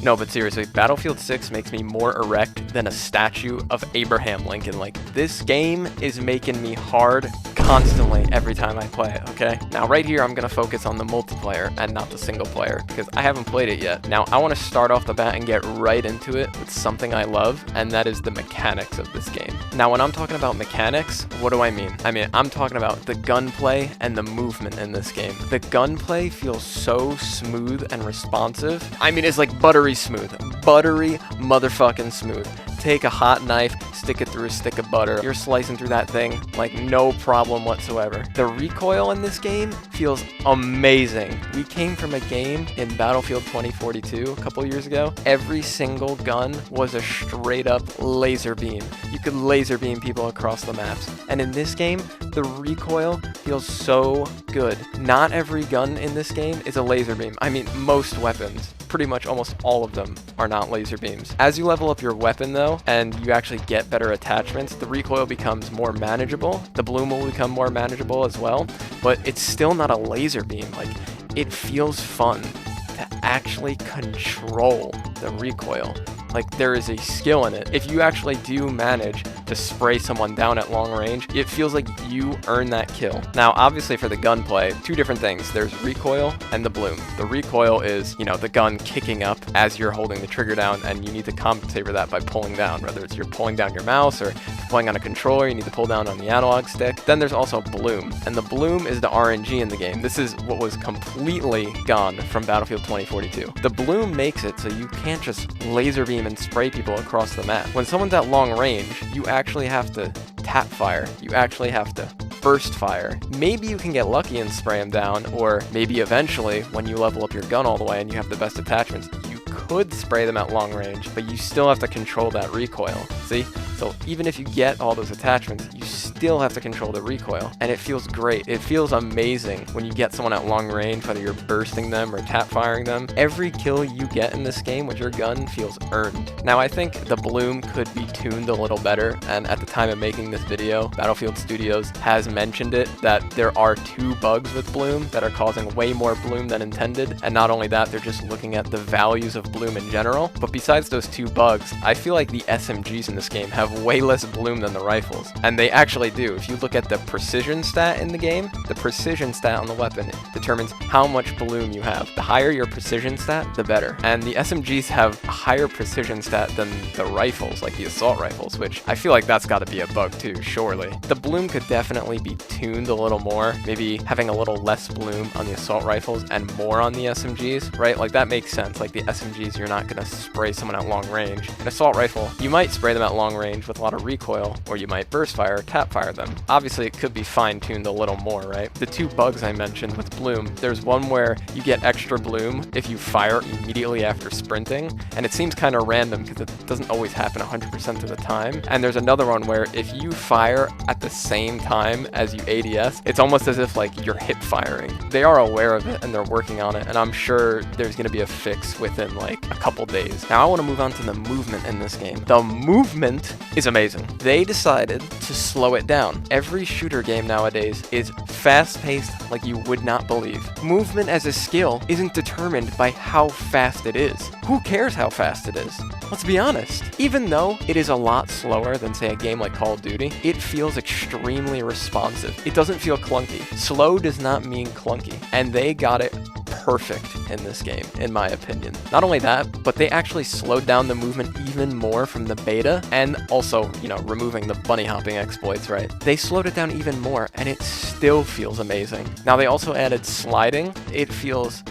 No, but seriously, Battlefield 6 makes me more erect than a statue of Abraham Lincoln. Like, this game is making me hard constantly every time I play it, okay? Now, right here, I'm gonna focus on the multiplayer and not the single player, because I haven't played it yet. Now, I want to start off the bat and get right into it with something I love, and that is the mechanics of this game. Now, when I'm talking about mechanics, what do I mean? I'm talking about the gunplay and the movement in this game. The gunplay feels so smooth and responsive. It's like buttery smooth. Buttery motherfucking smooth. Take a hot knife, stick it through a stick of butter. You're slicing through that thing like no problem whatsoever. The recoil in this game feels amazing. We came from a game in Battlefield 2042 a couple years ago. Every single gun was a straight up laser beam. You could laser beam people across the maps. And in this game, the recoil feels so good. Not every gun in this game is a laser beam. Most weapons, pretty much almost all of them, are not laser beams. As you level up your weapon though, and you actually get better attachments, the recoil becomes more manageable. The bloom will become more manageable as well, but it's still not a laser beam. Like, it feels fun to actually control the recoil. Like, there is a skill in it. If you actually do manage to spray someone down at long range, it feels like you earn that kill. Now, obviously for the gunplay, two different things. There's recoil and the bloom. The recoil is, the gun kicking up as you're holding the trigger down, and you need to compensate for that by pulling down, whether it's you're pulling down your mouse or pulling on a controller, you need to pull down on the analog stick. Then there's also bloom, and the bloom is the RNG in the game. This is what was completely gone from Battlefield 2042. The bloom makes it so you can't just laser beam and spray people across the map. When someone's at long range, you actually have to tap fire. You actually have to burst fire. Maybe you can get lucky and spray them down, or maybe eventually, when you level up your gun all the way and you have the best attachments, you could spray them at long range, but you still have to control that recoil. See? So even if you get all those attachments, you still have to control the recoil, and it feels great. It feels amazing when you get someone at long range, whether you're bursting them or tap firing them. Every kill you get in this game with your gun feels earned. Now, I think the bloom could be tuned a little better, and at the time of making this video, Battlefield Studios has mentioned it, that there are 2 bugs with bloom that are causing way more bloom than intended, and not only that, they're just looking at the values of bloom in general. But besides those 2 bugs, I feel like the SMGs in this game have way less bloom than the rifles, and they actually do. If you look at the precision stat in the game, the precision stat on the weapon determines how much bloom you have. The higher your precision stat, the better. And the SMGs have a higher precision stat than the rifles, like the assault rifles, which I feel like that's got to be a bug too, surely. The bloom could definitely be tuned a little more, maybe having a little less bloom on the assault rifles and more on the SMGs, right? Like, that makes sense. Like, the SMGs, you're not going to spray someone at long range. An assault rifle, you might spray them at long range with a lot of recoil, or you might burst fire or tap fire them. Obviously, it could be fine-tuned a little more, right? The 2 bugs I mentioned with bloom, there's one where you get extra bloom if you fire immediately after sprinting, and it seems kind of random because it doesn't always happen 100% of the time. And there's another one where if you fire at the same time as you ADS, it's almost as if like you're hip firing. They are aware of it and they're working on it, and I'm sure there's going to be a fix within like a couple days. Now, I want to move on to the movement in this game. The movement is amazing. They decided to slow it down. Every shooter game nowadays is fast-paced like you would not believe. Movement as a skill isn't determined by how fast it is. Who cares how fast it is? Let's be honest. Even though it is a lot slower than, say, a game like Call of Duty, it feels extremely responsive. It doesn't feel clunky. Slow does not mean clunky, and they got it perfect in this game, in my opinion. Not only that, but they actually slowed down the movement even more from the beta, and also, removing the bunny hopping exploits, right? They slowed it down even more, and it still feels amazing. Now, they also added sliding. It feels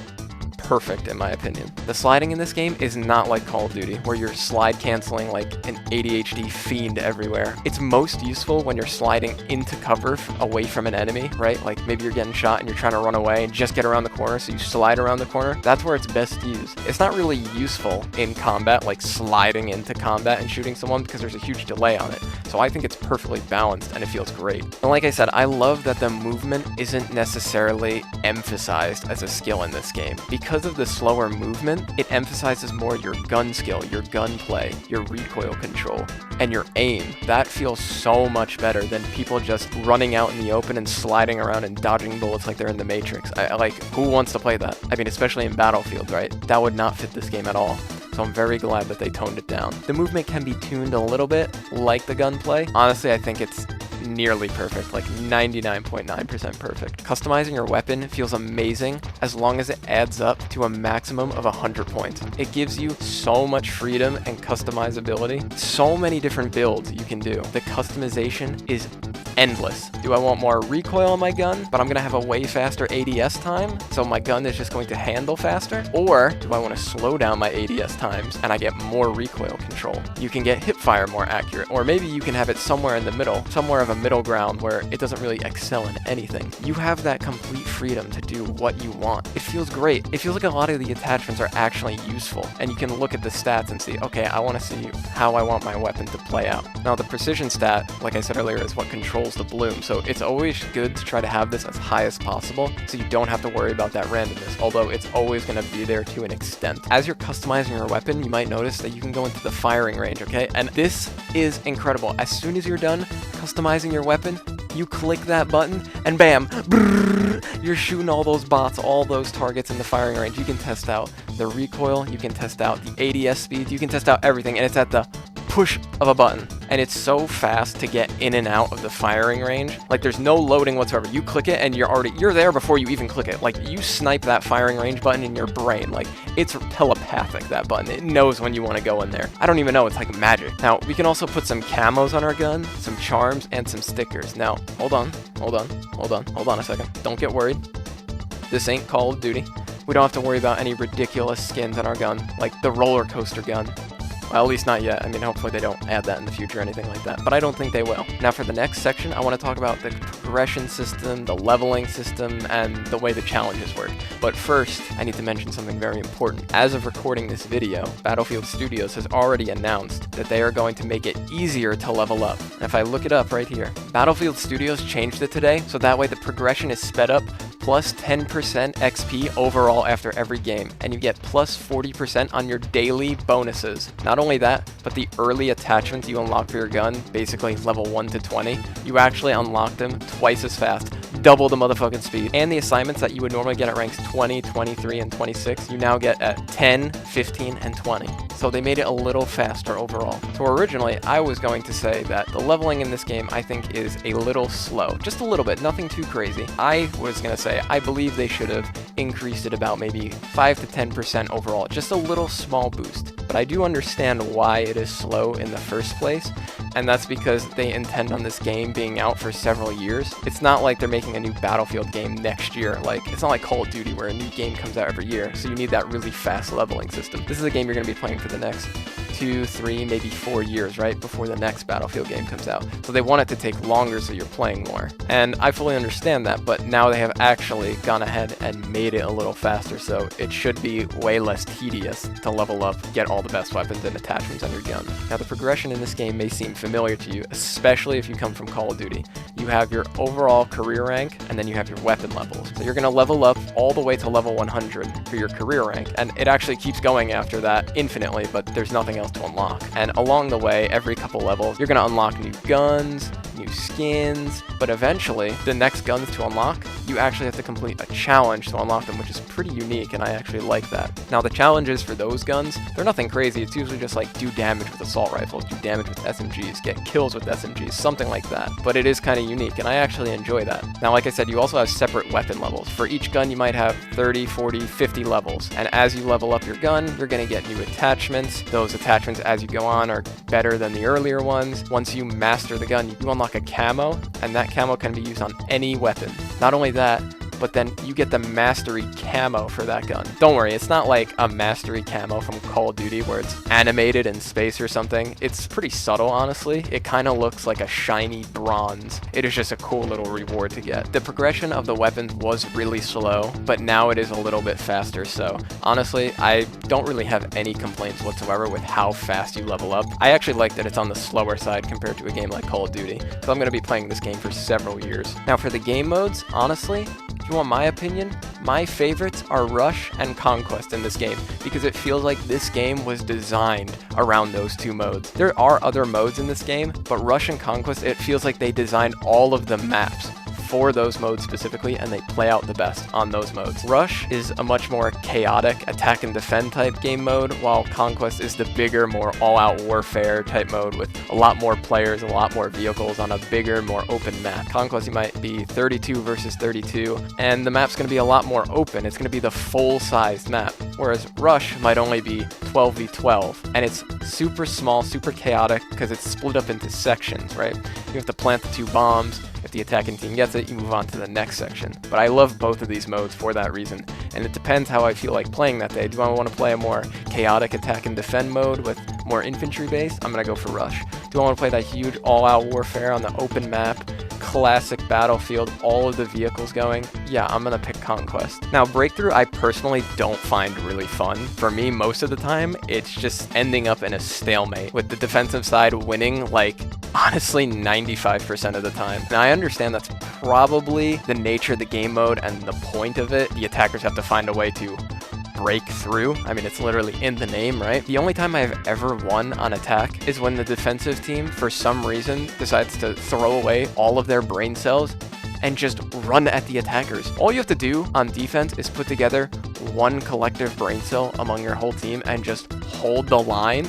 perfect in my opinion. The sliding in this game is not like Call of Duty, where you're slide canceling like an ADHD fiend everywhere. It's most useful when you're sliding into cover away from an enemy, right? Like maybe you're getting shot and you're trying to run away and just get around the corner, so you slide around the corner. That's where it's best used. It's not really useful in combat, like sliding into combat and shooting someone, because there's a huge delay on it. So I think it's perfectly balanced and it feels great. And like I said, I love that the movement isn't necessarily emphasized as a skill in this game. Because of the slower movement, it emphasizes more your gun skill, your gunplay, your recoil control, and your aim. That feels so much better than people just running out in the open and sliding around and dodging bullets like they're in the Matrix. Like, who wants to play that? I mean, especially in Battlefield, right? That would not fit this game at all. so I'm very glad that they toned it down. The movement can be tuned a little bit, like the gunplay. Honestly, I think it's nearly perfect, like 99.9% perfect. Customizing your weapon feels amazing as long as it adds up to a maximum of 100 points. It gives you so much freedom and customizability, so many different builds you can do. The customization is endless. Do I want more recoil on my gun, but I'm gonna have a way faster ADS time, so my gun is just going to handle faster? Or do I want to slow down my ADS times and I get more recoil control? You can get hip fire more accurate, or maybe you can have it somewhere in the middle, somewhere of a middle ground where it doesn't really excel in anything. You have that complete freedom to do what you want. It feels great. It feels like a lot of the attachments are actually useful, and you can look at the stats and see, okay, I want to see how I want my weapon to play out. Now, the precision stat, like I said earlier, is what controls the bloom, so it's always good to try to have this as high as possible so you don't have to worry about that randomness, although it's always going to be there to an extent. As you're customizing your weapon, you might notice that you can go into the firing range, okay? And this is incredible. As soon as you're done customizing your weapon, you click that button and bam, brrr, you're shooting all those bots, all those targets in the firing range. You can test out the recoil, you can test out the ADS speed, you can test out everything, and it's at the push of a button. And it's so fast to get in and out of the firing range. Like, there's no loading whatsoever. You click it and you're there before you even click it. Like, you snipe that firing range button in your brain. Like, it's telepathic, that button. It knows when you want to go in there. I don't even know, it's like magic. Now, we can also put some camos on our gun, some charms, and some stickers. Now, hold on a second. Don't get worried. This ain't Call of Duty. We don't have to worry about any ridiculous skins on our gun, like the roller coaster gun. Well, at least not yet. I mean, hopefully they don't add that in the future or anything like that, but I don't think they will. Now, for the next section, I want to talk about the progression system, the leveling system, and the way the challenges work. But first, I need to mention something very important. As of recording this video, Battlefield Studios has already announced that they are going to make it easier to level up. And if I look it up right here, Battlefield Studios changed it today, so that way the progression is sped up plus 10% XP overall after every game, and you get plus 40% on your daily bonuses. Not only that, but the early attachments you unlock for your gun, basically level 1 to 20, you actually unlock them twice as fast, double the motherfucking speed. And the assignments that you would normally get at ranks 20, 23, and 26, you now get at 10, 15, and 20. So they made it a little faster overall. So originally, I was going to say that the leveling in this game, I think, is a little slow. Just a little bit, nothing too crazy. I was going to say, I believe they should have increased it about maybe 5 to 10% overall. Just a little small boost. But I do understand why it is slow in the first place, and that's because they intend on this game being out for several years. It's not like they're making a new Battlefield game next year. Like, it's not like Call of Duty where a new game comes out every year, so you need that really fast leveling system. This is a game you're going to be playing for the next 2, 3, maybe 4 years, right, before the next Battlefield game comes out. So they want it to take longer so you're playing more. And I fully understand that, but now they have actually gone ahead and made it a little faster, so it should be way less tedious to level up, get all the best weapons and attachments on your gun. Now, the progression in this game may seem familiar to you, especially if you come from Call of Duty. You have your overall career rank, and then you have your weapon levels. So you're going to level up all the way to level 100 for your career rank, and it actually keeps going after that infinitely, but there's nothing else to unlock. And along the way, every couple levels, you're going to unlock new guns, new skins, but eventually, the next guns to unlock, you actually have to complete a challenge to unlock them, which is pretty unique, and I actually like that. Now, the challenges for those guns, they're nothing crazy. It's usually just like do damage with assault rifles, do damage with SMGs, get kills with SMGs, something like that. But it is kind of unique, and I actually enjoy that. Now, like I said, you also have separate weapon levels. For each gun, you might have 30, 40, 50 levels, and as you level up your gun, you're going to get new attachments. Those attachments, as you go on, are better than the earlier ones. Once you master the gun, you unlock a camo, and that camo can be used on any weapon. Not only that, but then you get the mastery camo for that gun. Don't worry, it's not like a mastery camo from Call of Duty where it's animated in space or something. It's pretty subtle, honestly. It kind of looks like a shiny bronze. It is just a cool little reward to get. The progression of the weapons was really slow, but now it is a little bit faster, so honestly, I don't really have any complaints whatsoever with how fast you level up. I actually like that it's on the slower side compared to a game like Call of Duty, so I'm going to be playing this game for several years. Now, for the game modes, honestly, if you want my opinion, my favorites are Rush and Conquest in this game, because it feels like this game was designed around those two modes. There are other modes in this game, but Rush and Conquest, it feels like they designed all of the maps for those modes specifically, and they play out the best on those modes. Rush is a much more chaotic attack and defend type game mode, while Conquest is the bigger, more all-out warfare type mode with a lot more players, a lot more vehicles on a bigger, more open map. Conquest, you might be 32 versus 32, and the map's going to be a lot more open. It's going to be the full-sized map, whereas Rush might only be 12v12, and it's super small, super chaotic, because it's split up into sections, right? You have to plant the 2 bombs. If the attacking team gets it, you move on to the next section. But I love both of these modes for that reason, and it depends how I feel like playing that day. Do I want to play a more chaotic attack and defend mode with more infantry base? I'm going to go for Rush. Do I want to play that huge all-out warfare on the open map, classic battlefield, all of the vehicles going? Yeah, I'm going to pick Conquest. Now, Breakthrough I personally don't find really fun. For me, most of the time, it's just ending up in a stalemate, with the defensive side winning, like, honestly, 95% of the time. Now, I understand that's probably the nature of the game mode and the point of it. The attackers have to find a way to break through. I mean, it's literally in the name, right? The only time I've ever won on attack is when the defensive team, for some reason, decides to throw away all of their brain cells and just run at the attackers. All you have to do on defense is put together one collective brain cell among your whole team and just hold the line,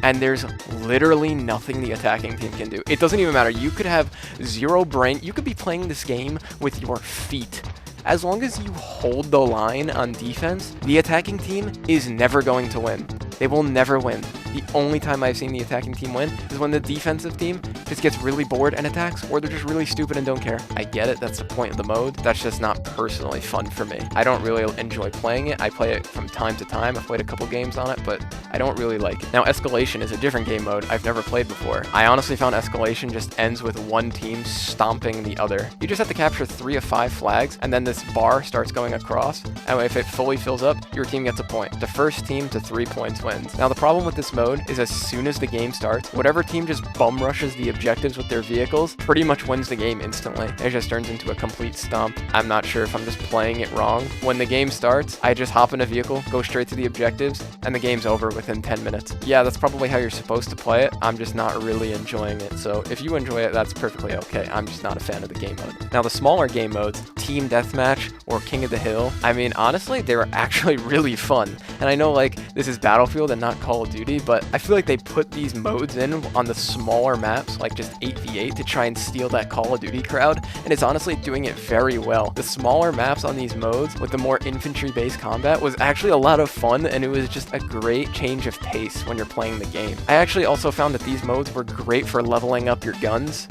and there's literally nothing the attacking team can do. It doesn't even matter. You could have 0 brain. You could be playing this game with your feet. As long as you hold the line on defense, the attacking team is never going to win. They will never win. The only time I've seen the attacking team win is when the defensive team just gets really bored and attacks, or they're just really stupid and don't care. I get it, that's the point of the mode. That's just not personally fun for me. I don't really enjoy playing it. I play it from time to time. I've played a couple games on it, but I don't really like it. Now, Escalation is a different game mode I've never played before. I honestly found Escalation just ends with one team stomping the other. You just have to capture 3 of 5 flags, and then this bar starts going across, and if it fully fills up, your team gets a point. The first team to 3 points wins. Now, the problem with this mode is as soon as the game starts, whatever team just bum rushes the objectives with their vehicles pretty much wins the game instantly. It just turns into a complete stomp. I'm not sure if I'm just playing it wrong. When the game starts, I just hop in a vehicle, go straight to the objectives, and the game's over within 10 minutes. Yeah, that's probably how you're supposed to play it. I'm just not really enjoying it. So if you enjoy it, that's perfectly okay. I'm just not a fan of the game mode. Now, the smaller game modes, Team Deathmatch or King of the Hill, I mean, honestly, they were actually really fun. And I know, like, this is Battlefield and not Call of Duty, but I feel like they put these modes in on the smaller maps, like just 8v8, to try and steal that Call of Duty crowd, and it's honestly doing it very well. The smaller maps on these modes with the more infantry-based combat was actually a lot of fun, and it was just a great change of pace when you're playing the game. I actually also found that these modes were great for leveling up your guns,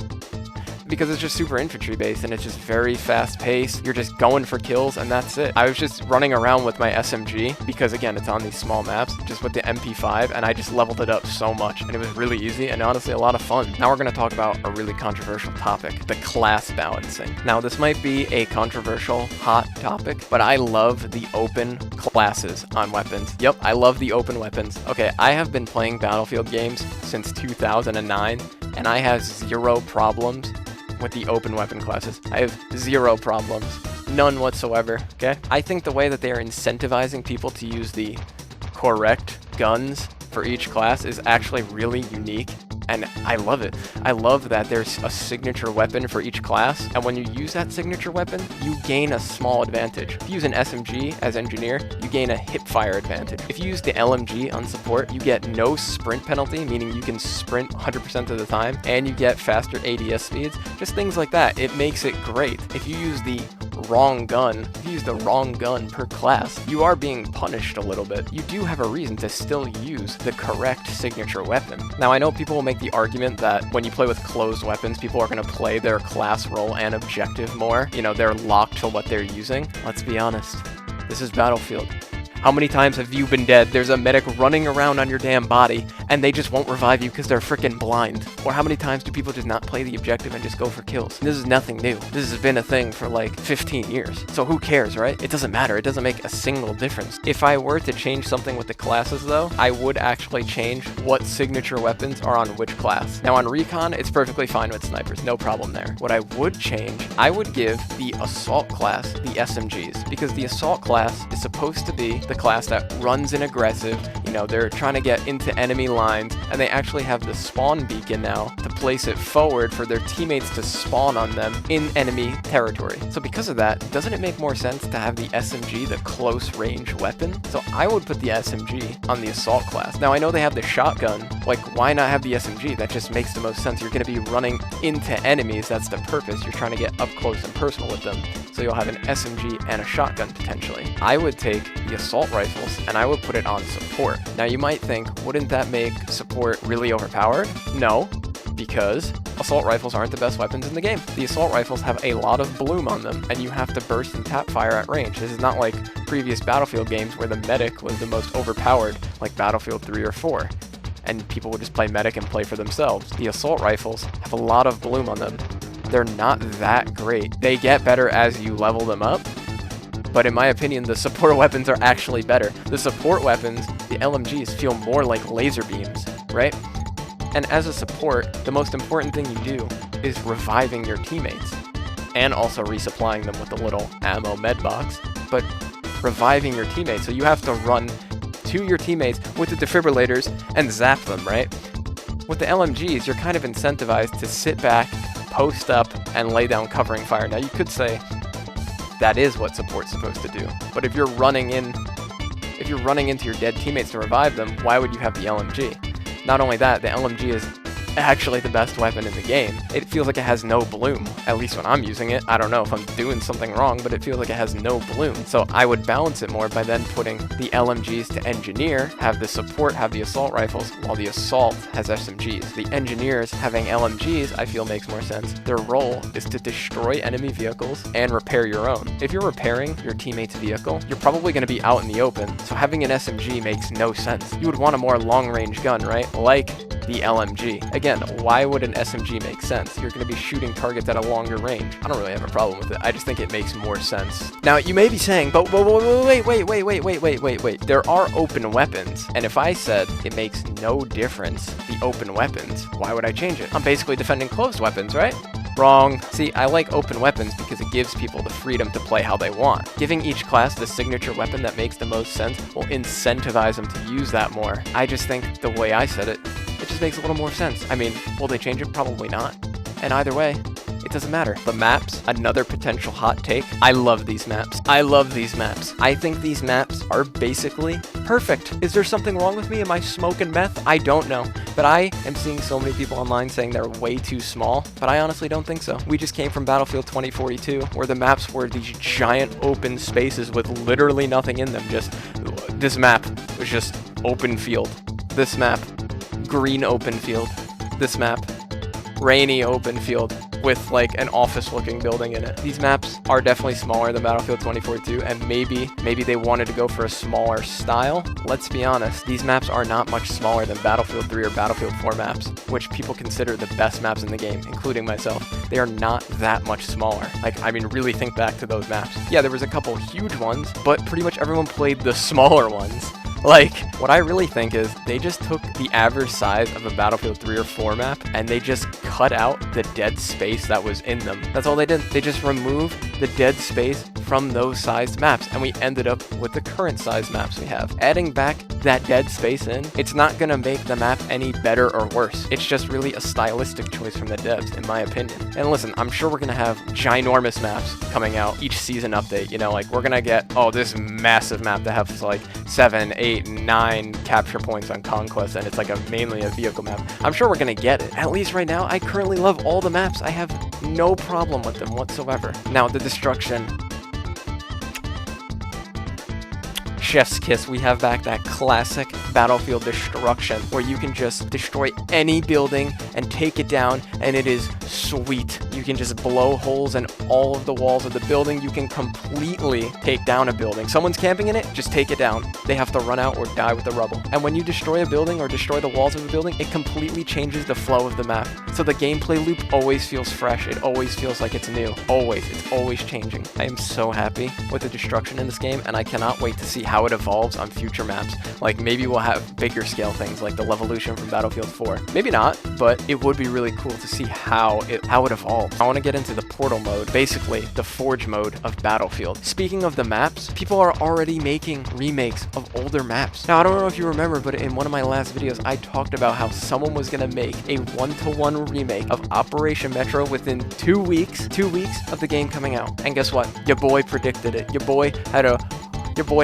because it's just super infantry based and it's just very fast paced. You're just going for kills and that's it. I was just running around with my SMG because, again, it's on these small maps, just with the MP5, and I just leveled it up so much, and it was really easy and honestly a lot of fun. Now we're going to talk about a really controversial topic, the class balancing. Now, this might be a controversial hot topic, but I love the open classes on weapons. Yep, I love the open weapons. Okay, I have been playing Battlefield games since 2009, and I have 0 problems with the open weapon classes. I have 0 problems. None whatsoever, okay? I think the way that they are incentivizing people to use the correct guns for each class is actually really unique, and I love it. I love that there's a signature weapon for each class, and when you use that signature weapon, you gain a small advantage. If you use an SMG as engineer, you gain a hipfire advantage. If you use the LMG on support, you get no sprint penalty, meaning you can sprint 100% of the time, and you get faster ADS speeds. Just things like that. It makes it great. If you use the wrong gun, if you use the wrong gun per class, you are being punished a little bit. You do have a reason to still use the correct signature weapon. Now, I know people will make the argument that when you play with closed weapons, people are going to play their class role and objective more. You know, they're locked to what they're using. Let's be honest. This is Battlefield. How many times have you been dead? There's a medic running around on your damn body, and they just won't revive you because they're freaking blind. Or how many times do people just not play the objective and just go for kills? This is nothing new. This has been a thing for like 15 years. So who cares, right? It doesn't matter. It doesn't make a single difference. If I were to change something with the classes, though, I would actually change what signature weapons are on which class. Now, on Recon, it's perfectly fine with snipers. No problem there. What I would change, I would give the Assault class the SMGs, because the Assault class is supposed to be the class that runs in aggressive, you You know, they're trying to get into enemy lines, and they actually have the spawn beacon now to place it forward for their teammates to spawn on them in enemy territory. So because of that, doesn't it make more sense to have the SMG, the close range weapon? So I would put the SMG on the assault class. Now I know they have the shotgun, like why not have the SMG? That just makes the most sense. You're going to be running into enemies, that's the purpose. You're trying to get up close and personal with them. So you'll have an SMG and a shotgun potentially. I would take the assault rifles and I would put it on support. Now you might think, wouldn't that make support really overpowered? No, because assault rifles aren't the best weapons in the game. The assault rifles have a lot of bloom on them, and you have to burst and tap fire at range. This is not like previous Battlefield games where the medic was the most overpowered, like Battlefield 3 or 4, and people would just play medic and play for themselves. The assault rifles have a lot of bloom on them. They're not that great. They get better as you level them up, but in my opinion, the support weapons are actually better. The support weapons, the LMGs, feel more like laser beams, right? And as a support, the most important thing you do is reviving your teammates and also resupplying them with a little ammo med box, but reviving your teammates. So you have to run to your teammates with the defibrillators and zap them, right? With the LMGs, you're kind of incentivized to sit back, post up, and lay down covering fire. Now you could say that is what support's supposed to do, but if you're running into your dead teammates to revive them, why would you have the LMG? Not only that, the LMG is actually the best weapon in the game. It feels like it has no bloom, at least when I'm using it. I don't know if I'm doing something wrong, but it feels like it has no bloom. So I would balance it more by then putting the LMGs to engineer, have the support have the assault rifles, while the assault has SMGs. The engineers having LMGs, I feel makes more sense. Their role is to destroy enemy vehicles and repair your own. If you're repairing your teammate's vehicle, you're probably going to be out in the open, so having an SMG makes no sense. You would want a more long-range gun, right? Like the LMG. Again, why would an SMG make sense? You're going to be shooting targets at a longer range. I don't really have a problem with it. I just think it makes more sense. Now, you may be saying, but wait. There are open weapons. And if I said it makes no difference, the open weapons, why would I change it? I'm basically defending closed weapons, right? Wrong. See, I like open weapons because it gives people the freedom to play how they want. Giving each class the signature weapon that makes the most sense will incentivize them to use that more. I just think the way I said it just makes a little more sense. I mean, will they change it? Probably not. And either way, it doesn't matter. The maps, another potential hot take. I love these maps. I think these maps are basically perfect. Is there something wrong with me? Am I smoking meth? I don't know. But I am seeing so many people online saying they're way too small, but I honestly don't think so. We just came from Battlefield 2042, where the maps were these giant open spaces with literally nothing in them. This map was just open field. This map, green open field. This map, rainy open field with like an office looking building in it. These maps are definitely smaller than Battlefield 2042, and maybe they wanted to go for a smaller style. Let's be honest, these maps are not much smaller than Battlefield 3 or Battlefield 4 maps, which people consider the best maps in the game, including myself. They are not that much smaller. Like, I mean, really think back to those maps. Yeah, there was a couple huge ones, but pretty much everyone played the smaller ones. Like, what I really think is they just took the average size of a Battlefield 3 or 4 map and they just cut out the dead space that was in them. That's all they did. They just removed the dead space from those sized maps, and we ended up with the current size maps we have. Adding back that dead space in, it's not gonna make the map any better or worse. It's just really a stylistic choice from the devs, in my opinion. And listen, I'm sure we're gonna have ginormous maps coming out each season update. You know, like we're gonna get, this massive map that has like 7, 8, 9 capture points on Conquest, and it's like mainly a vehicle map. I'm sure we're gonna get it. At least right now, I currently love all the maps. I have no problem with them whatsoever. Now, the destruction. Chef's kiss, we have back that classic Battlefield destruction where you can just destroy any building and take it down, and it is sweet. You can just blow holes in all of the walls of the building. You can completely take down a building. Someone's camping in it, just take it down. They have to run out or die with the rubble. And when you destroy a building or destroy the walls of a building, it completely changes the flow of the map. So the gameplay loop always feels fresh. It always feels like it's new. Always. It's always changing. I am so happy with the destruction in this game, and I cannot wait to see how how it evolves on future maps. Like maybe we'll have bigger scale things like the Levolution from Battlefield 4. Maybe not, but it would be really cool to see how it evolves. I want to get into the Portal mode, basically the Forge mode of Battlefield. Speaking of the maps, people are already making remakes of older maps. Now, I don't know if you remember, but in one of my last videos, I talked about how someone was going to make a 1-to-1 remake of Operation Metro within 2 weeks of the game coming out. And guess what? Your boy predicted it. Your boy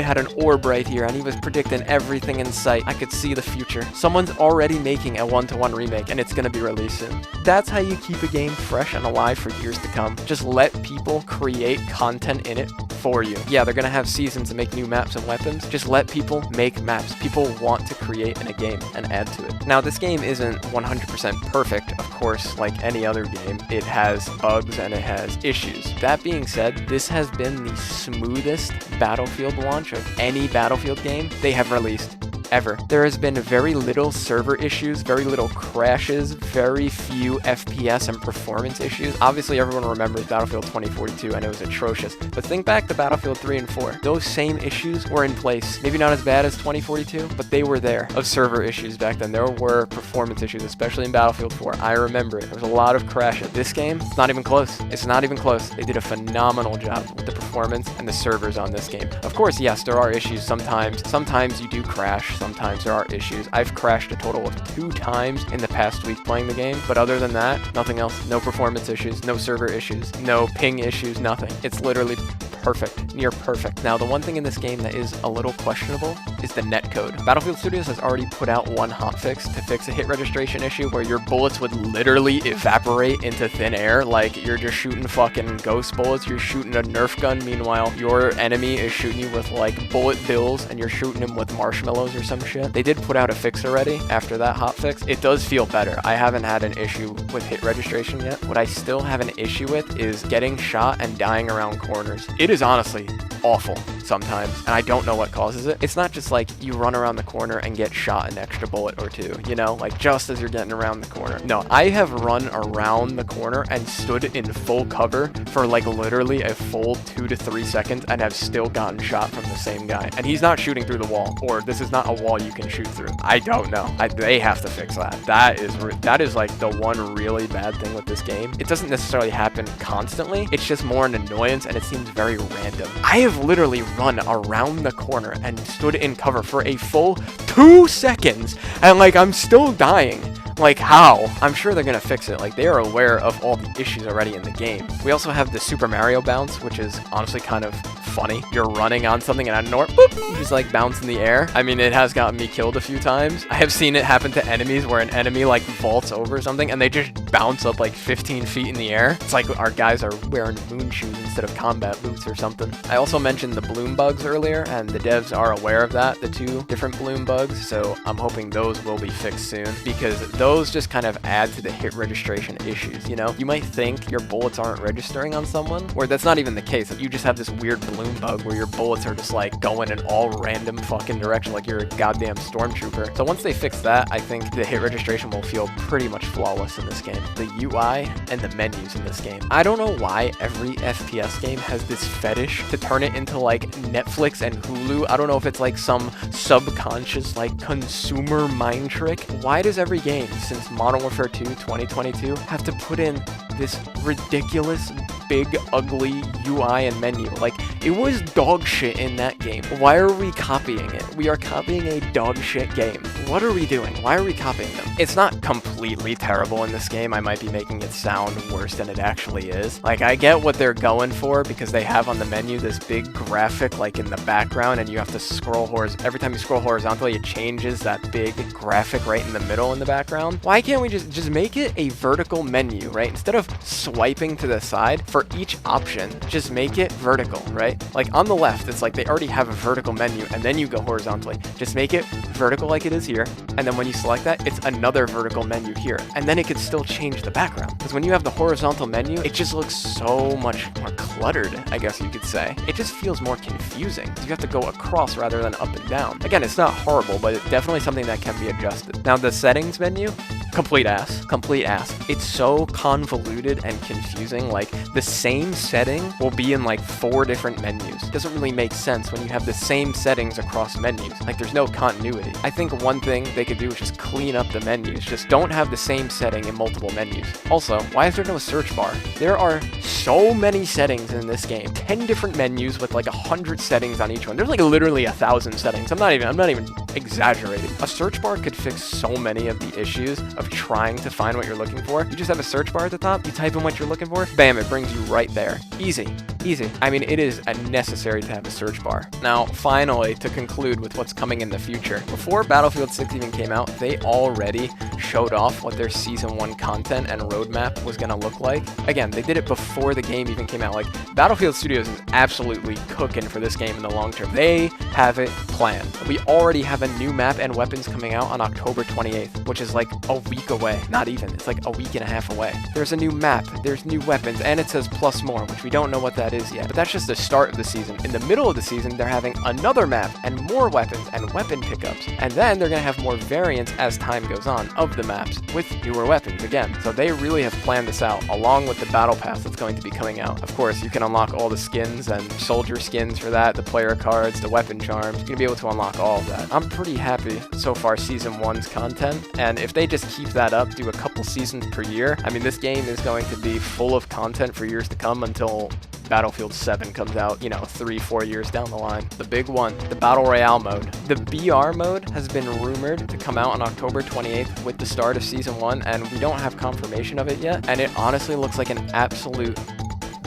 had an orb right here, and he was predicting everything in sight. I could see the future. Someone's already making a 1-to-1 remake, and it's gonna be released soon. That's how you keep a game fresh and alive for years to come. Just let people create content in it for you. Yeah, they're gonna have seasons to make new maps and weapons. Just let people make maps. People want to create in a game and add to it. Now, this game isn't 100% perfect, of course, like any other game. It has bugs and it has issues. That being said, this has been the smoothest Battlefield launch of any Battlefield game they have released ever. There has been very little server issues, very little crashes, very few FPS and performance issues. Obviously, everyone remembers Battlefield 2042 and it was atrocious, but think back to Battlefield 3 and 4. Those same issues were in place. Maybe not as bad as 2042, but they were there. Of server issues back then, there were performance issues, especially in Battlefield 4. I remember it. There was a lot of crashes. This game, it's not even close. It's not even close. They did a phenomenal job with the performance and the servers on this game. Of course, yes, there are issues sometimes. Sometimes you do crash. Sometimes there are issues. I've crashed a total of 2 times in the past week playing the game, but other than that, nothing else. No performance issues, no server issues, no ping issues, nothing. It's literally perfect, near perfect. Now, the one thing in this game that is a little questionable is the netcode. Battlefield Studios has already put out one hotfix to fix a hit registration issue where your bullets would literally evaporate into thin air, like you're just shooting fucking ghost bullets, you're shooting a Nerf gun, meanwhile your enemy is shooting you with like bullet bills and you're shooting him with marshmallows or some shit. They did put out a fix already after that hotfix. It does feel better. I haven't had an issue with hit registration yet. What I still have an issue with is getting shot and dying around corners. It is honestly awful sometimes, and I don't know what causes it. It's not just like you run around the corner and get shot an extra bullet or two, you know, like just as you're getting around the corner. No, I have run around the corner and stood in full cover for like literally a full 2 to 3 seconds and have still gotten shot from the same guy. And he's not shooting through the wall, or this is not a wall you can shoot through. I don't know. They have to fix that. That is like the one really bad thing with this game. It doesn't necessarily happen constantly. It's just more an annoyance, and it seems very random. I have literally run around the corner and stood in cover for a full 2 seconds, and like I'm still dying. Like, how? I'm sure they're gonna fix it. Like, they are aware of all the issues already in the game. We also have the Super Mario bounce, which is honestly kind of funny. You're running on something and I know boop, you just like bounce in the air. I mean, it has gotten me killed a few times. I have seen it happen to enemies where an enemy like vaults over something and they just bounce up like 15 feet in the air. It's like our guys are wearing moon shoes instead of combat boots or something. I also mentioned the bloom bugs earlier, and the devs are aware of that, the 2 different bloom bugs, so I'm hoping those will be fixed soon, because those just kind of add to the hit registration issues, you know? You might think your bullets aren't registering on someone, or that's not even the case. You just have this weird bloom bug where your bullets are just like going in all random fucking direction like you're a goddamn stormtrooper. So once they fix that, I think the hit registration will feel pretty much flawless in this game. The UI and the menus in this game. I don't know why every FPS game has this fetish to turn it into like Netflix and Hulu. I don't know if it's like some subconscious like consumer mind trick. Why does every game since Modern Warfare 2 2022 have to put in this ridiculous big ugly UI and menu? Like, it was dog shit in that game. Why are we copying it? We are copying a dog shit game. What are we doing? Why are we copying them? It's not completely terrible in this game. I might be making it sound worse than it actually is. Like, I get what they're going for because they have on the menu this big graphic like in the background, and you have to scroll every time you scroll horizontally, it changes that big graphic right in the middle in the background. Why can't we just make it a vertical menu, right? Instead of swiping to the side for each option, just make it vertical, right? Like on the left, it's like they already have a vertical menu, and then you go horizontally. Just make it vertical like it is here, and then when you select that, it's another vertical menu here, and then it could still change the background. Because when you have the horizontal menu, it just looks so much more cluttered, I guess you could say. It just feels more confusing. You have to go across rather than up and down. Again, it's not horrible, but it's definitely something that can be adjusted. Now, the settings menu, Complete ass. Complete ass. It's so convoluted and confusing. Like, the same setting will be in like 4 different menus. It doesn't really make sense when you have the same settings across menus. Like, there's no continuity. I think one thing they could do is just clean up the menus. Just don't have the same setting in multiple menus. Also, why is there no search bar? There are so many settings in this game. 10 different menus with like 100 settings on each one. There's like literally 1,000 settings. I'm not even exaggerating. A search bar could fix so many of the issues of trying to find what you're looking for. You just have a search bar at the top, you type in what you're looking for, bam, it brings you right there. Easy. Easy. I mean, it is necessary to have a search bar. Now, finally, to conclude with what's coming in the future. Before Battlefield 6 even came out, they already showed off what their Season 1 content and roadmap was going to look like. Again, they did it before the game even came out. Like, Battlefield Studios is absolutely cooking for this game in the long term. They have it planned. We already have a new map and weapons coming out on October 28th, which is like a week away. Not even. It's like a week and a half away. There's a new map, there's new weapons, and it says plus more, which we don't know what that is yet. But that's just the start of the season. In the middle of the season, they're having another map and more weapons and weapon pickups. And then they're going to have more variants as time goes on of the maps with newer weapons again. So they really have planned this out, along with the battle pass that's going to be coming out. Of course, you can unlock all the skins and soldier skins for that, the player cards, the weapon charms. You're going to be able to unlock all of that. I'm pretty happy so far Season 1's content. And if they just keep that up, do a couple seasons per year, I mean, this game is going to be full of content for years to come until Battlefield 7 comes out, you know, 3-4 years down the line. The big one, the Battle Royale mode. The BR mode has been rumored to come out on October 28th with the start of Season 1, and we don't have confirmation of it yet, and it honestly looks like an absolute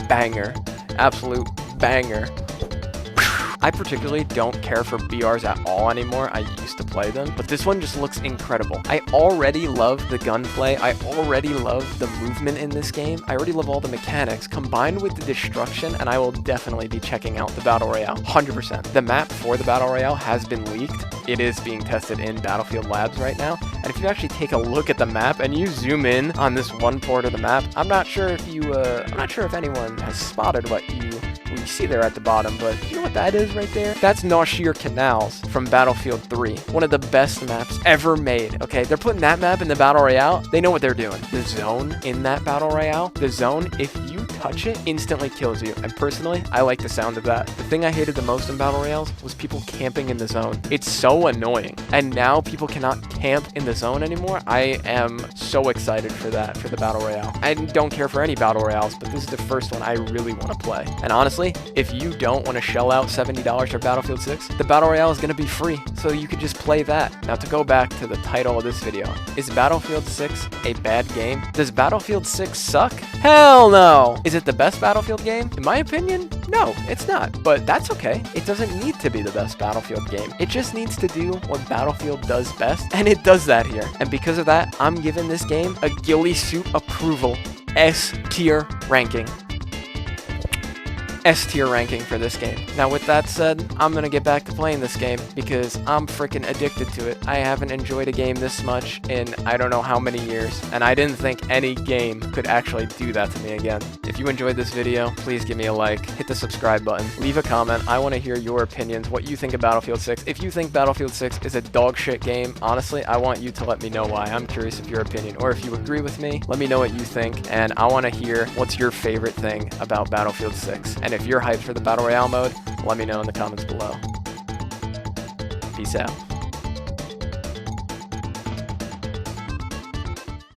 banger. Absolute banger. I particularly don't care for BRs at all anymore. I used to play them, but this one just looks incredible. I already love the gunplay. I already love the movement in this game. I already love all the mechanics combined with the destruction, and I will definitely be checking out the Battle Royale, 100%. The map for the Battle Royale has been leaked. It is being tested in Battlefield Labs right now, and if you actually take a look at the map and you zoom in on this one port of the map, I'm not sure if anyone has spotted what you see there at the bottom, but you know what that is right there? That's Naushir Canals from Battlefield 3. One of the best maps ever made, okay? They're putting that map in the Battle Royale. They know what they're doing. The zone in that Battle Royale, the zone, if you touch it, instantly kills you. And personally, I like the sound of that. The thing I hated the most in Battle Royales was people camping in the zone. It's so annoying. And now people cannot camp in the zone anymore. I am so excited for that, for the Battle Royale. I don't care for any Battle Royales, but this is the first one I really want to play. And honestly, if you don't want to shell out $70 for Battlefield 6, the Battle Royale is going to be free, so you could just play that. Now, to go back to the title of this video, is Battlefield 6 a bad game? Does Battlefield 6 suck? Hell no! Is it the best Battlefield game? In my opinion, no, it's not. But that's okay. It doesn't need to be the best Battlefield game. It just needs to do what Battlefield does best, and it does that here. And because of that, I'm giving this game a ghillie suit approval S tier ranking. S tier ranking for this game. Now, with that said, I'm gonna get back to playing this game because I'm freaking addicted to it. I haven't enjoyed a game this much in I don't know how many years, and I didn't think any game could actually do that to me again. If you enjoyed this video, please give me a like, hit the subscribe button, leave a comment. I want to hear your opinions, what you think of Battlefield 6. If you think Battlefield 6 is a dog shit game, honestly, I want you to let me know why. I'm curious of your opinion, or if you agree with me, let me know what you think, and I want to hear what's your favorite thing about Battlefield 6. And if you're hyped for the Battle Royale mode, let me know in the comments below. Peace out.